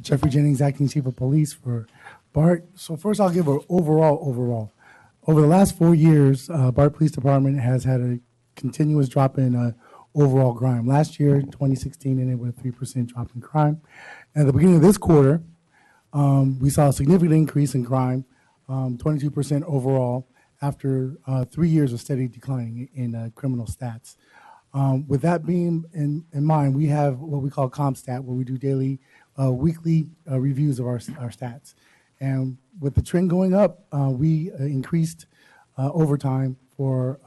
Jeffrey Jennings, Acting Chief of Police for BART. So first I'll give an overall. Over the last 4 years, BART Police Department has had a continuous drop in overall crime. Last year, 2016, ended with a 3% drop in crime. At the beginning of this quarter, we saw a significant increase in crime, 22% overall, after 3 years of steady declining in criminal stats. With that being in mind, we have what we call CompStat, where we do daily, weekly reviews of our stats. And with the trend going up, we increased overtime for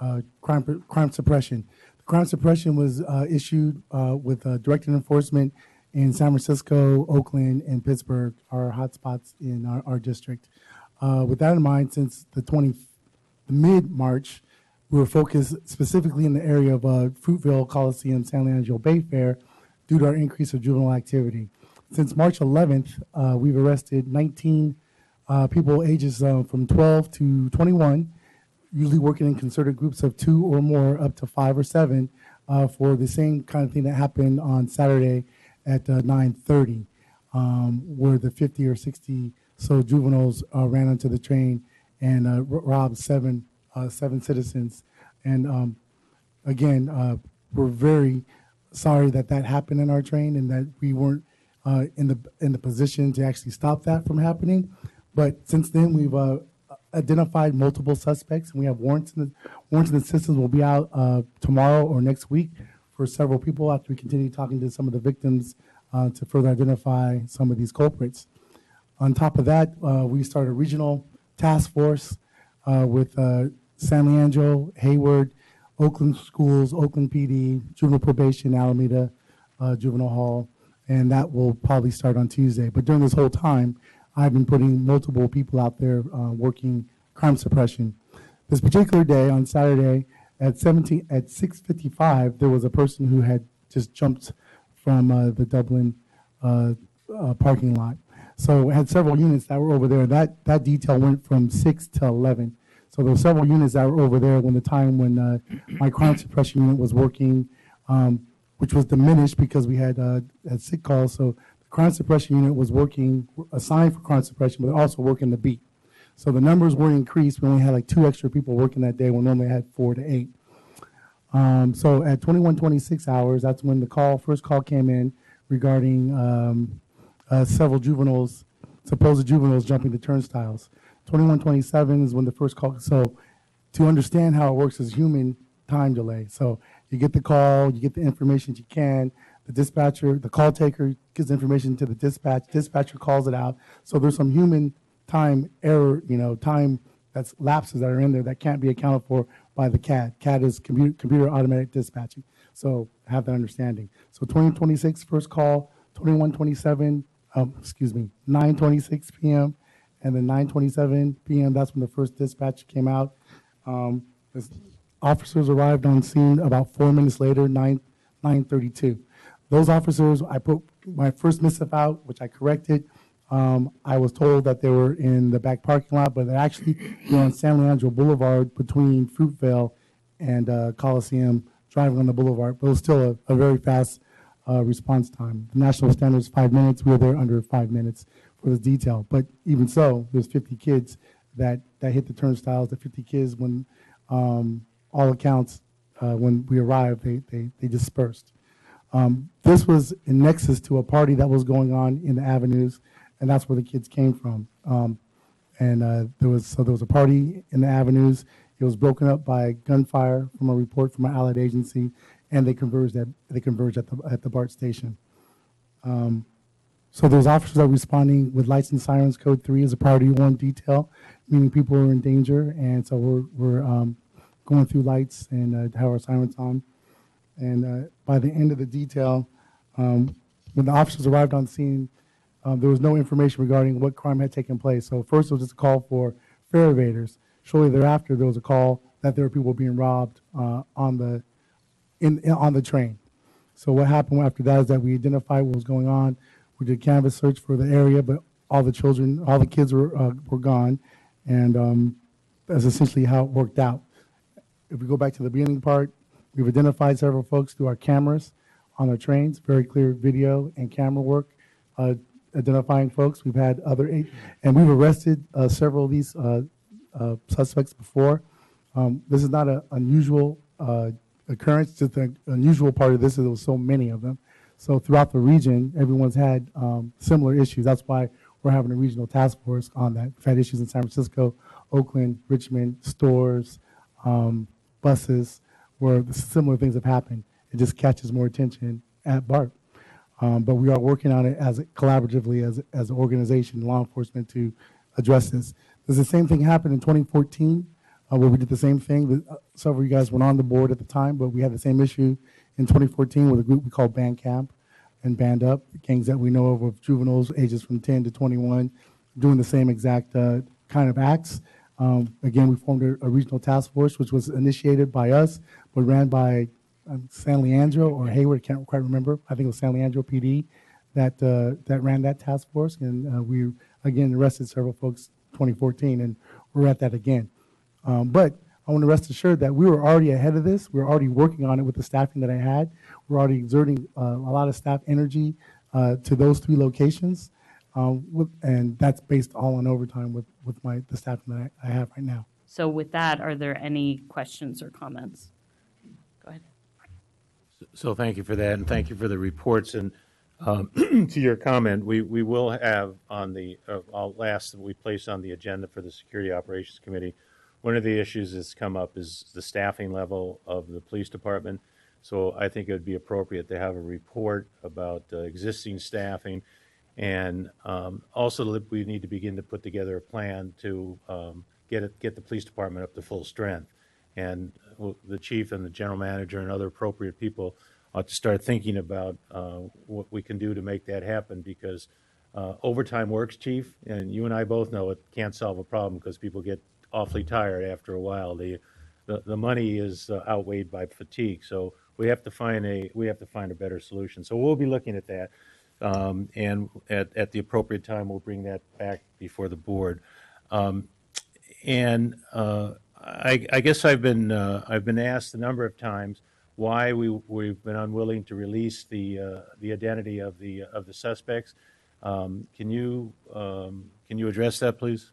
crime suppression. The crime suppression was issued with directed enforcement in San Francisco, Oakland, and Pittsburgh, our hotspots in our district. With that in mind, since the mid-March, we were focused specifically in the area of Fruitville, Coliseum, San Leandro Bay Fair due to our increase of juvenile activity. Since March 11th, we've arrested 19 people ages from 12 to 21, usually working in concerted groups of 2 or more, up to 5 or 7, for the same kind of thing that happened on Saturday at 9:30, where the 50 or 60 so juveniles ran onto the train and robbed seven citizens. And again, we're very sorry that happened in our train and that we weren't in the position to actually stop that from happening. But since then, we've identified multiple suspects, and we have warrants in the system. Will be out tomorrow or next week for several people after we continue talking to some of the victims to further identify some of these culprits. On top of that, we started a regional task force with San Leandro, Hayward, Oakland Schools, Oakland PD, Juvenile Probation, Alameda Juvenile Hall, and that will probably start on Tuesday. But during this whole time, I've been putting multiple people out there working crime suppression. This particular day, on Saturday, at 6:55, there was a person who had just jumped from the Dublin parking lot. So we had several units that were over there. That detail went from 6 to 11. So there were several units that were over there when my crime suppression unit was working, which was diminished because we had sick calls. So the crime suppression unit was working, assigned for crime suppression, but also working the beat. So the numbers were increased. We only had like 2 extra people working that day when we normally had 4 to 8. So at 21:26 hours, that's when the first call came in regarding several supposed juveniles jumping the turnstiles. 21:27 is when the first call. So to understand how it works is human time delay. So you get the call, you get the information that you can. The dispatcher, the call taker gives information to the dispatcher calls it out. So there's some human time error, time that's lapses that are in there that can't be accounted for by the CAD. CAD is computer automatic dispatching. So have that understanding. So 2026 first call, 9:26 p.m. and then 9:27 p.m. That's when the first dispatch came out. Officers arrived on scene about 4 minutes later, 9:32. Those officers, I put my first missive out, which I corrected. I was told that they were in the back parking lot, but they're actually on San Leandro Boulevard between Fruitvale and Coliseum, driving on the boulevard. But it was still a very fast response time. The national standard is 5 minutes. We were there under 5 minutes for this detail. But even so, there's 50 kids that hit the turnstiles. The 50 kids, when all accounts, when we arrived, they dispersed. This was in nexus to a party that was going on in the avenues, and that's where the kids came from. There was a party in the avenues. It was broken up by gunfire from a report from an allied agency, and they converged at the BART station. So those officers are responding with lights and sirens. Code 3 is a priority 1 detail, meaning people are in danger, and so we're going through lights and have our sirens on. And by the end of the detail, when the officers arrived on scene, there was no information regarding what crime had taken place. So first it was just a call for fare evaders. Shortly thereafter, there was a call that there were people being robbed on the train. So what happened after that is that we identified what was going on. We did canvas search for the area, but all the kids were gone, and that's essentially how it worked out. If we go back to the beginning part, we've identified several folks through our cameras on our trains, very clear video and camera work, identifying folks. We've had and we've arrested several of these suspects before. This is not an unusual occurrence. Just the unusual part of this is there was so many of them. So throughout the region, everyone's had similar issues. That's why we're having a regional task force on that. We've had issues in San Francisco, Oakland, Richmond, stores, buses, where similar things have happened. It just catches more attention at BART. But we are working on it collaboratively as an organization, law enforcement, to address this. Does the same thing happen in 2014, where we did the same thing? Several of you guys weren't on the board at the time, but we had the same issue in 2014 with a group we call Band Camp and Band Up, gangs that we know of juveniles ages from 10 to 21, doing the same exact kind of acts. Again, we formed a regional task force, which was initiated by us, but ran by San Leandro or Hayward, I can't quite remember. I think it was San Leandro PD that ran that task force, and we again arrested several folks 2014, and we're at that again. But I want to rest assured that we were already ahead of this. We were already working on it with the staffing that I had. We're already exerting a lot of staff energy to those 3 locations, and that's based all on overtime with the staffing that I have right now. So with that, are there any questions or comments? Go ahead. So thank you for that, and thank you for the reports. And to your comment, we will have on the last that we place on the agenda for the Security Operations Committee. One of the issues that's come up is the staffing level of the police department. So I think it would be appropriate to have a report about existing staffing, and also we need to begin to put together a plan to get the police department up to full strength. And the chief and the general manager and other appropriate people ought to start thinking about what we can do to make that happen, because overtime works, Chief, and you and I both know it can't solve a problem because people get awfully tired after a while. The money is outweighed by fatigue, so we have to find a better solution. So we'll be looking at that, and at the appropriate time we'll bring that back before the board. I guess I've been asked a number of times why we've been unwilling to release the identity of the suspects. Can you address that, please?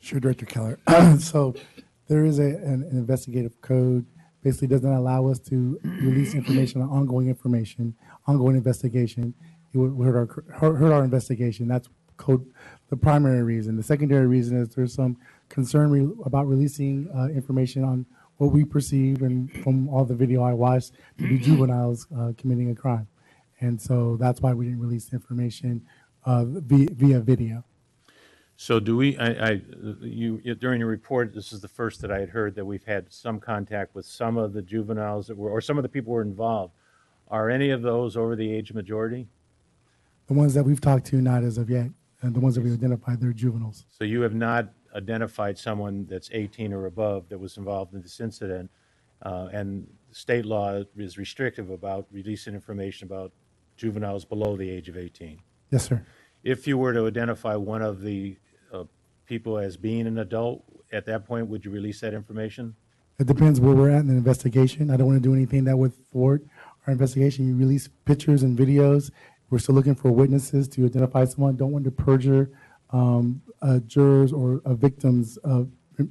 Sure, Director Keller. So there is an investigative code. Basically doesn't allow us to release information on ongoing investigation. It would hurt our investigation. That's the primary reason. The secondary reason is there's some concern about releasing information on what we perceive, and from all the video I watched, to be juveniles committing a crime. And so that's why we didn't release information via video. So do we, during your report, this is the first that I had heard that we've had some contact with some of the juveniles that were, or some of the people who were involved. Are any of those over the age of majority? The ones that we've talked to, not as of yet. And the ones that we identified, they're juveniles. So you have not identified someone that's 18 or above that was involved in this incident, and state law is restrictive about releasing information about juveniles below the age of 18. Yes, sir. If you were to identify one of the people as being an adult, at that point, would you release that information? It depends where we're at in the investigation. I don't want to do anything that would thwart our investigation. You release pictures and videos. We're still looking for witnesses to identify someone. Don't want to perjure jurors or victims of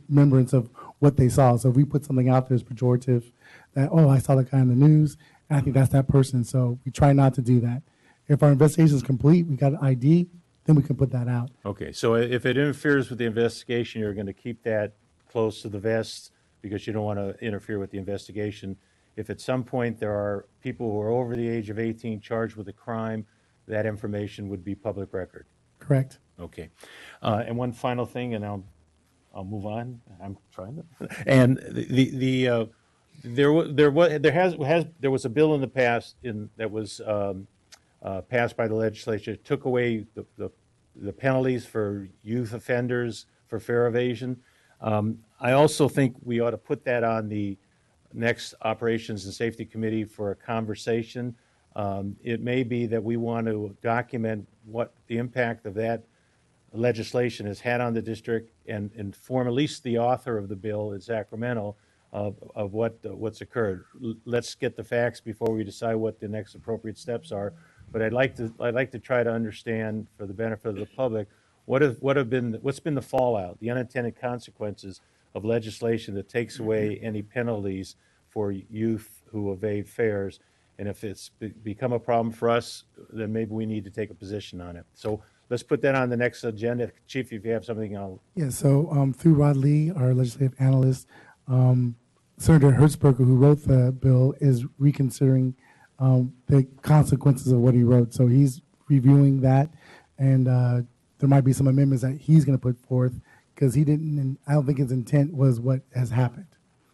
remembrance of what they saw. So if we put something out there as pejorative, that, oh, I saw that guy in the news, and I think that's that person. So we try not to do that. If our investigation is complete, we got an ID, then we can put that out. Okay, so if it interferes with the investigation, you're going to keep that close to the vest because you don't want to interfere with the investigation. If at some point there are people who are over the age of 18 charged with a crime, that information would be public record. Correct. Okay, and one final thing, and I'll move on. I'm trying to. And there was a bill in the past that was passed by the legislature. It took away the penalties for youth offenders for fare evasion. I also think we ought to put that on the next Operations and Safety Committee for a conversation. It may be that we want to document what the impact of that legislation has had on the district and inform at least the author of the bill in Sacramento of what's occurred. Let's get the facts before we decide what the next appropriate steps are. But I'd like to try to understand, for the benefit of the public, what's been the fallout, the unintended consequences of legislation that takes away any penalties for youth who evade fares. And if it's become a problem for us, then maybe we need to take a position on it. So let's put that on the next agenda. Chief, if you have something, Yeah, so through Rod Lee, our legislative analyst, Senator Hertzberger, who wrote the bill, is reconsidering the consequences of what he wrote. So he's reviewing that, and there might be some amendments that he's going to put forth because he didn't, and I don't think his intent was what has happened.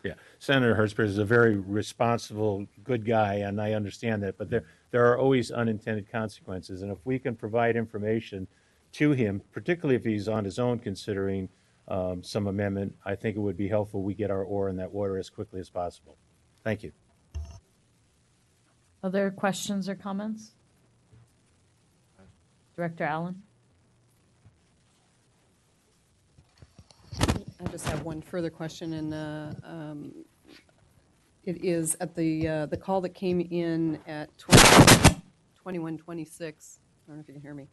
yeah, Senator Hertzberg is a very responsible, good guy, and I understand that. But there are always unintended consequences, and if we can provide information to him, particularly if he's on his own considering some amendment, I think it would be helpful we get our oar in that water as quickly as possible. Thank you. Other questions or comments? Director Allen? I just have one further question, and it is at the call that came in at 21:26. I don't know if you can hear me.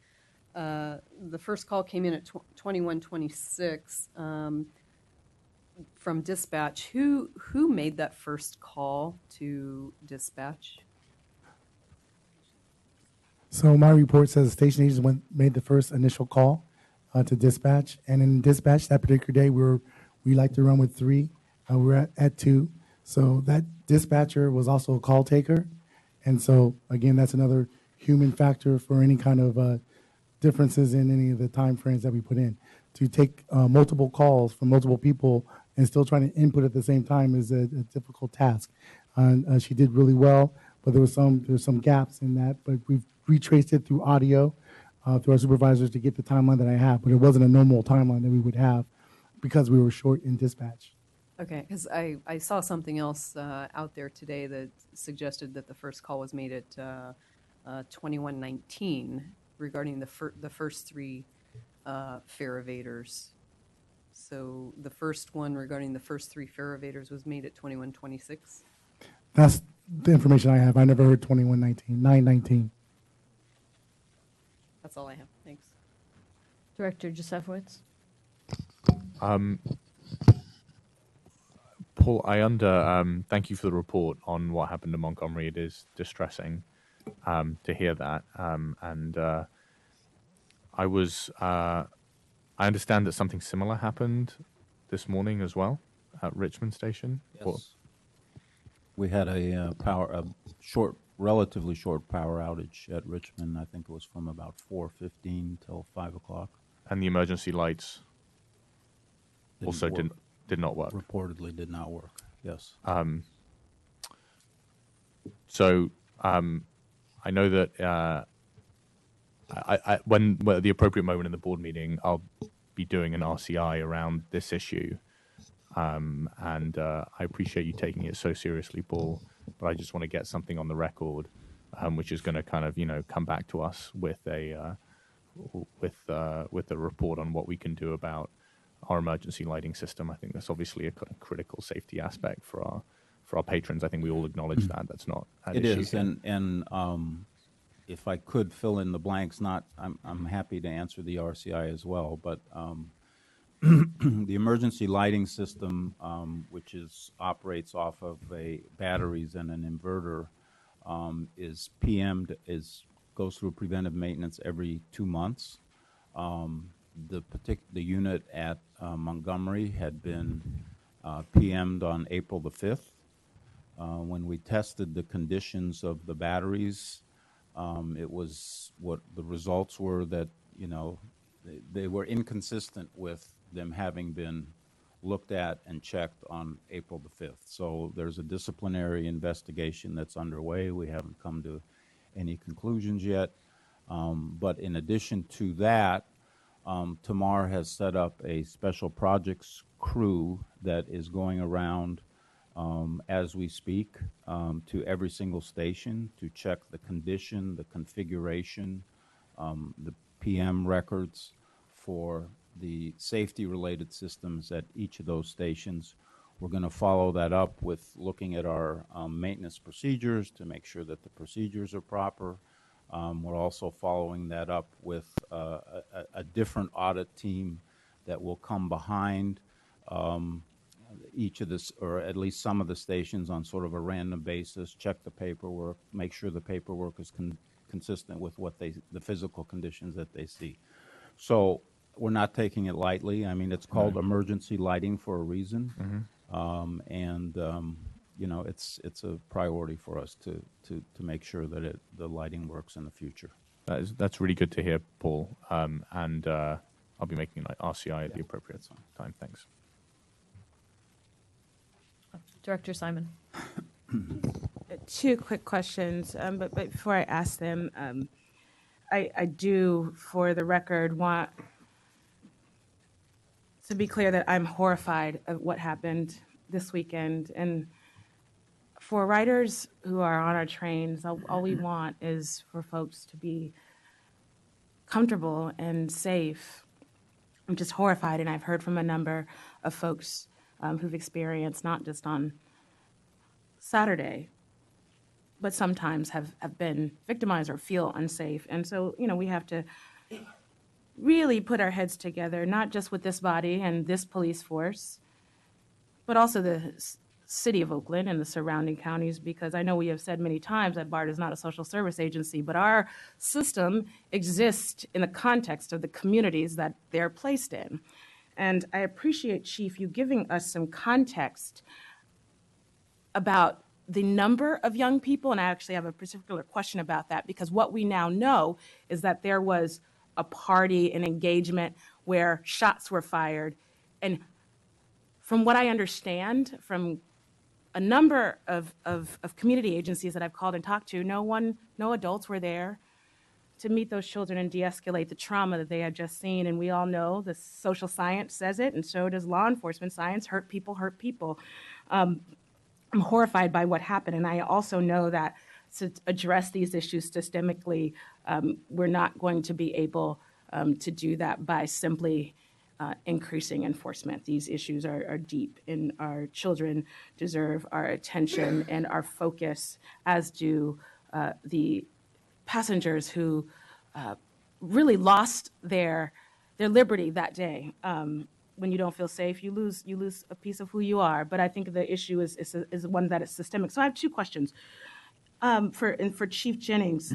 The first call came in at 21:26 from dispatch. Who made that first call to dispatch? So my report says the station agents made the first initial call to dispatch, and in dispatch that particular day we like to run with 3. We're at 2. So that dispatcher was also a call taker, and so again that's another human factor for any kind of differences in any of the time frames that we put in. To take multiple calls from multiple people and still trying to input at the same time is a difficult task. She did really well, but there's some gaps in that. But we've retraced it through audio, through our supervisors to get the timeline that I have. But it wasn't a normal timeline that we would have because we were short in dispatch. Okay, because I saw something else out there today that suggested that the first call was made at 21:19 regarding the first 3 fare evaders. So the first one regarding the first 3 fare evaders was made at 21:26. That's the information I have. I never heard 21:19, 9:19. That's all I have. Thanks. Director Josefowitz? Paul, thank you for the report on what happened in Montgomery. It is distressing to hear that. I understand that something similar happened this morning as well at Richmond Station. Yes. We had a relatively short power outage at Richmond. I think it was from about 4:15 till 5 o'clock. And the emergency lights also work. did not work. Reportedly did not work. Yes. I know that when at the appropriate moment in the board meeting, I'll be doing an RCI around this issue. I appreciate you taking it so seriously, Paul, but I just want to get something on the record, which is going to kind of, come back to us with a report on what we can do about our emergency lighting system. I think that's obviously a critical safety aspect for our patrons. I think we all acknowledge that. That's not an issue. It is, and if I could fill in the blanks, I'm happy to answer the RCI as well, but the emergency lighting system, which operates off of batteries and an inverter, is PM'd, goes through preventive maintenance every 2 months. The unit at Montgomery had been PM'd on April the 5th. When we tested the conditions of the batteries, the results were that, they were inconsistent with them having been looked at and checked on April the 5th. So there's a disciplinary investigation that's underway. We haven't come to any conclusions yet. But in addition to that, Tamar has set up a special projects crew that is going around as we speak to every single station to check the condition, the configuration, the PM records for the safety-related systems at each of those stations. We're going to follow that up with looking at our maintenance procedures to make sure that the procedures are proper. We're also following that up with a different audit team that will come behind each of this, or at least some of the stations, on sort of a random basis, check the paperwork, make sure the paperwork is consistent with what the physical conditions that they see. So we're not taking it lightly. I mean, it's called emergency lighting for a reason. You know, it's a priority for us to make sure that the lighting works in the future. That's really good to hear, Paul. I'll be making an RCI at the appropriate time. Thanks. Director Simon. Two quick questions, but before I ask them, I do, for the record, want to be clear that I'm horrified of what happened this weekend. And for riders who are on our trains, all we want is for folks to be comfortable and safe. I'm just horrified, and I've heard from a number of folks who've experienced, not just on Saturday, but sometimes have been victimized or feel unsafe. And so, you know, we have to really put our heads together, not just with this body and this police force, but also the city of Oakland and the surrounding counties, because I know we have said many times that BART is not a social service agency, but our system exists in the context of the communities that they're placed in. And I appreciate, Chief, you giving us some context about the number of young people, and I actually have a particular question about that, because what we now know is that there was a party, an engagement where shots were fired. And from what I understand from a number of community agencies that I've called and talked to, no adults were there to meet those children and de-escalate the trauma that they had just seen. And we all know the social science says it, and so does law enforcement science. Hurt people hurt people. I'm horrified by what happened, and I also know that to address these issues systemically, we're not going to be able to do that by simply increasing enforcement. These issues are deep, and our children deserve our attention and our focus, as do the passengers who really lost their liberty that day. When you don't feel safe, you lose a piece of who you are. But I think the issue is one that is systemic. So I have two questions for Chief Jennings.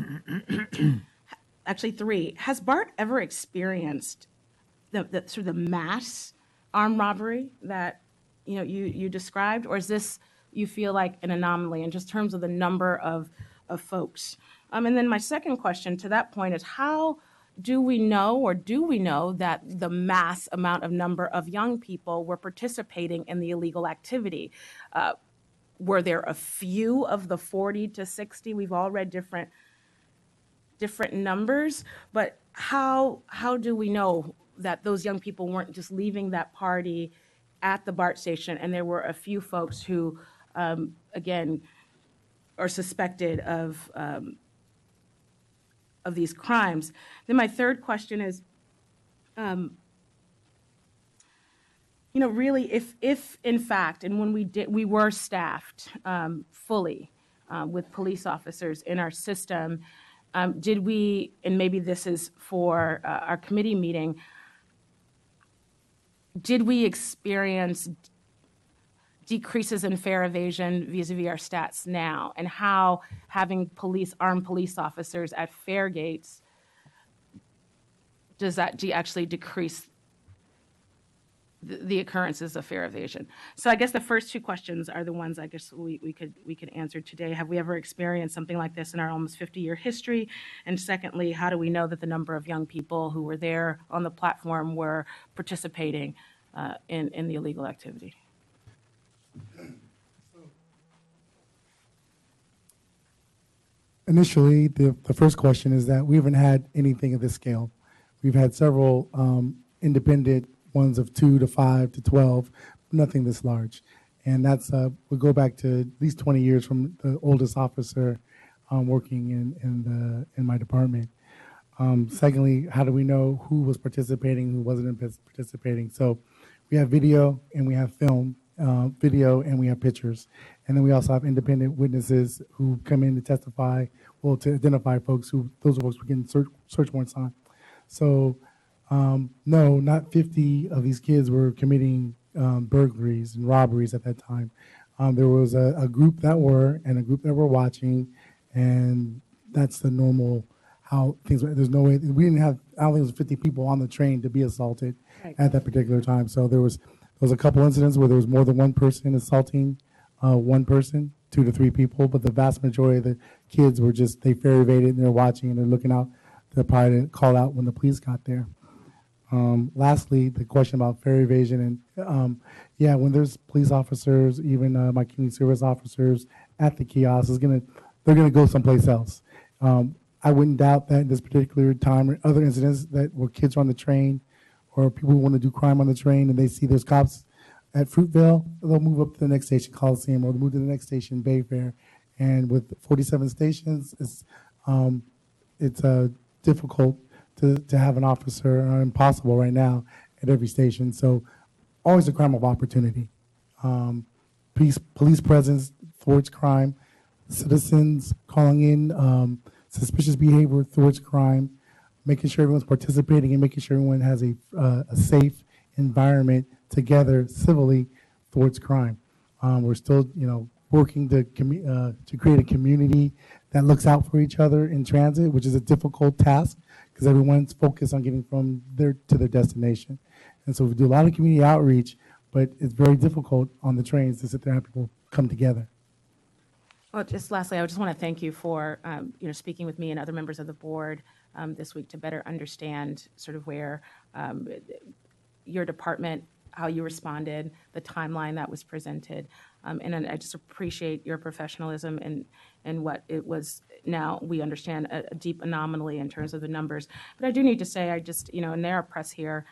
Actually, three. Has BART ever experienced the sort of the mass armed robbery that you described, or is this, you feel like, an anomaly in just terms of the number of folks? And then my second question to that point is, how do we know that the mass amount of number of young people were participating in the illegal activity? Were there a few of the 40 to 60? We've all read different numbers, but how do we know that those young people weren't just leaving that party at the BART station, and there were a few folks who, again, are suspected of these crimes? Then my third question is, really, if in fact, and when we were staffed fully with police officers in our system, did we, and maybe this is for our committee meeting, did we experience decreases in fare evasion vis-a-vis our stats now, and how having armed police officers at fare gates, does that actually decrease the occurrences of fare evasion? So I guess the first two questions are the ones I guess we could answer today. Have we ever experienced something like this in our almost 50-year history? And secondly, how do we know that the number of young people who were there on the platform were participating in the illegal activity? Initially, the first question is that we haven't had anything of this scale. We've had several independent ones of 2 to 5 to 12, nothing this large. And that's, we go back to at least 20 years from the oldest officer working in my department. Secondly, how do we know who was participating, who wasn't participating? So we have video and we have film video, and we have pictures. And then we also have independent witnesses who come in to testify, well, to identify folks who, those are folks we can search warrants on. So, no, not 50 of these kids were committing burglaries and robberies at that time. There was a group that were, and a group that were watching, and that's the normal how things were. There's no way, we didn't have, I don't think it was 50 people on the train to be assaulted at that particular time. So there was a couple incidents where there was more than one person assaulting one person, 2 to 3 people, but the vast majority of the kids were just, they fair evaded and they're watching and they're looking out. They'll probably call out when the police got there. Lastly, the question about fare evasion, and yeah, when there's police officers, even my community service officers at the kiosk, they're gonna go someplace else. I wouldn't doubt that in this particular time or other incidents that where kids are on the train or people who want to do crime on the train and they see there's cops at Fruitvale, they'll move up to the next station, Coliseum, or they'll move to the next station, Bayfair. And with 47 stations, it's difficult to have an officer, impossible right now at every station. So always a crime of opportunity. Police presence thwarts crime. Citizens calling in suspicious behavior thwarts crime. Making sure everyone's participating and making sure everyone has a safe environment together civilly thwarts crime. We're still, working to create a community that looks out for each other in transit, which is a difficult task because everyone's focused on getting from their to their destination. And so we do a lot of community outreach, but it's very difficult on the trains to sit there and have people come together. Well, just lastly, I just want to thank you for speaking with me and other members of the board this week to better understand sort of where your department, how you responded, the timeline that was presented, and I just appreciate your professionalism and what it was. Now we understand a deep anomaly in terms of the numbers, but I do need to say, and there are press here.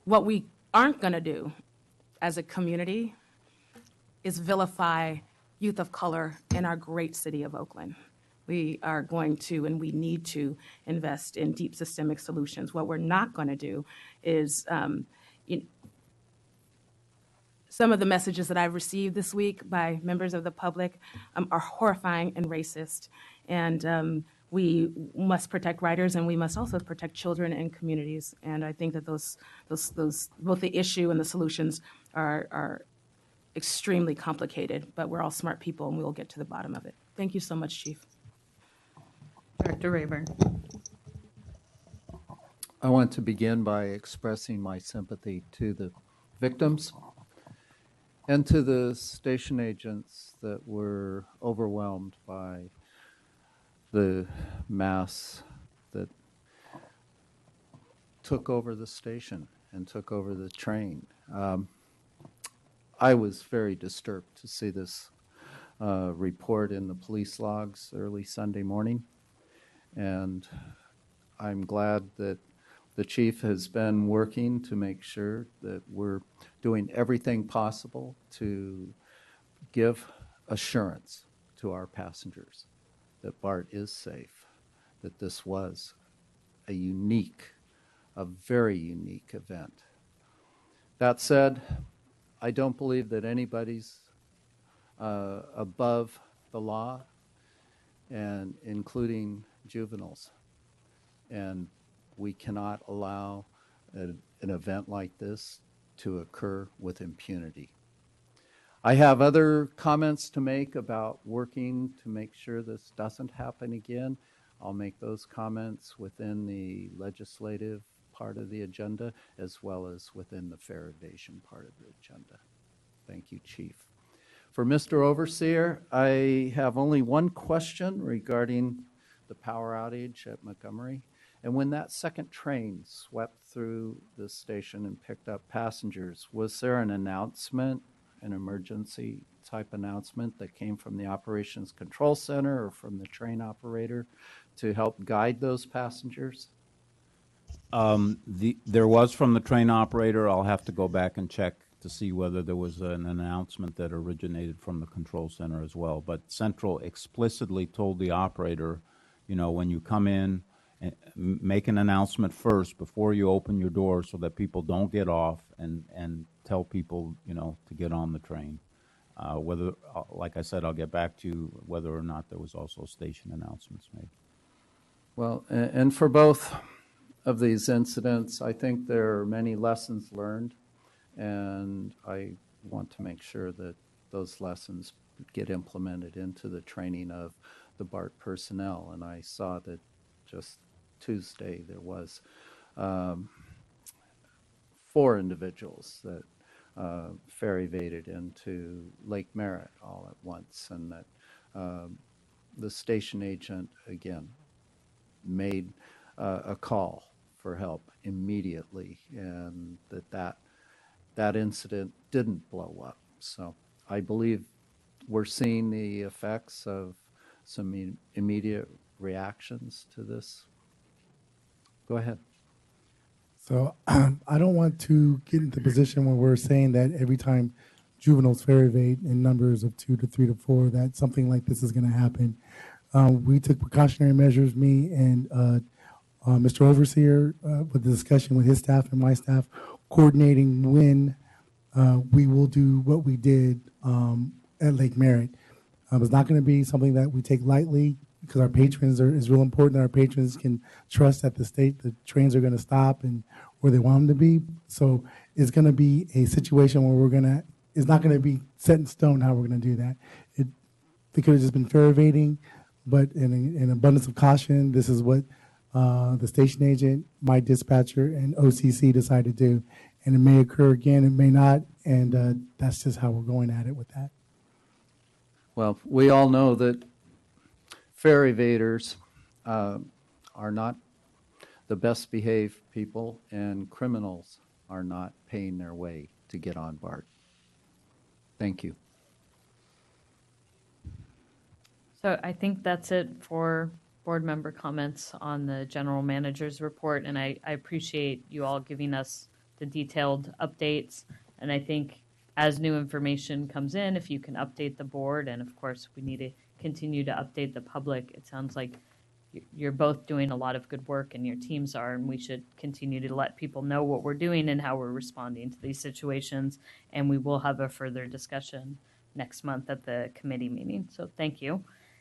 What we aren't going to do as a community is vilify youth of color in our great city of Oakland. We are going to and we need to invest in deep systemic solutions. What we're not going to do is, some of the messages that I've received this week by members of the public are horrifying and racist. And we must protect riders, and we must also protect children and communities. And I think that those both the issue and the solutions are extremely complicated, but we're all smart people and we will get to the bottom of it. Thank you so much, Chief. Director Rayburn. I want to begin by expressing my sympathy to the victims and to the station agents that were overwhelmed by the mass that took over the station and took over the train. I was very disturbed to see this report in the police logs early Sunday morning, and I'm glad that the chief has been working to make sure that we're doing everything possible to give assurance to our passengers that BART is safe, that this was a very unique event. That said, I don't believe that anybody's above the law, and including juveniles. And we cannot allow an event like this to occur with impunity. I have other comments to make about working to make sure this doesn't happen again. I'll make those comments within the legislative part of the agenda as well as within the fare evasion part of the agenda. Thank you, Chief. For Mr. Overseer, I have only one question regarding the power outage at Montgomery. And when that second train swept through the station and picked up passengers, was there an announcement, an emergency type announcement that came from the Operations Control Center or from the train operator to help guide those passengers? There was from the train operator. I'll have to go back and check to see whether there was an announcement that originated from the control center as well. But Central explicitly told the operator, when you come in make an announcement first before you open your door so that people don't get off, and tell people, to get on the train. Whether, like I said, I'll get back to you whether or not there was also station announcements made. Well, and for both of these incidents, I think there are many lessons learned, and I want to make sure that those lessons get implemented into the training of the BART personnel. And I saw that just Tuesday there was 4 individuals that ferry evaded into Lake Merritt all at once, and that the station agent again made a call for help immediately, and that incident didn't blow up. So I believe we're seeing the effects of some immediate reactions to this. Go ahead. So I don't want to get into the position where we're saying that every time juveniles ferry evade in numbers of 2 to 3 to 4, that something like this is going to happen. We took precautionary measures, me and Mr. Overseer, with the discussion with his staff and my staff, coordinating when we will do what we did at Lake Merritt. It's not going to be something that we take lightly, because our patrons is real important that our patrons can trust that the trains are going to stop and where they want them to be. So it's going to be a situation where it's not going to be set in stone how we're going to do that. They could have just been fair evading, but in abundance of caution, this is what the station agent, my dispatcher, and OCC decided to do. And it may occur again, it may not, and that's just how we're going at it with that. Well, we all know that fare evaders are not the best behaved people, and criminals are not paying their way to get on BART. Thank you. So I think that's it for board member comments on the general manager's report, and I appreciate you all giving us the detailed updates. And I think as new information comes in, if you can update the board, and of course we need to continue to update the public, it sounds like you're both doing a lot of good work and your teams are, and we should continue to let people know what we're doing and how we're responding to these situations. And we will have a further discussion next month at the committee meeting. So thank you.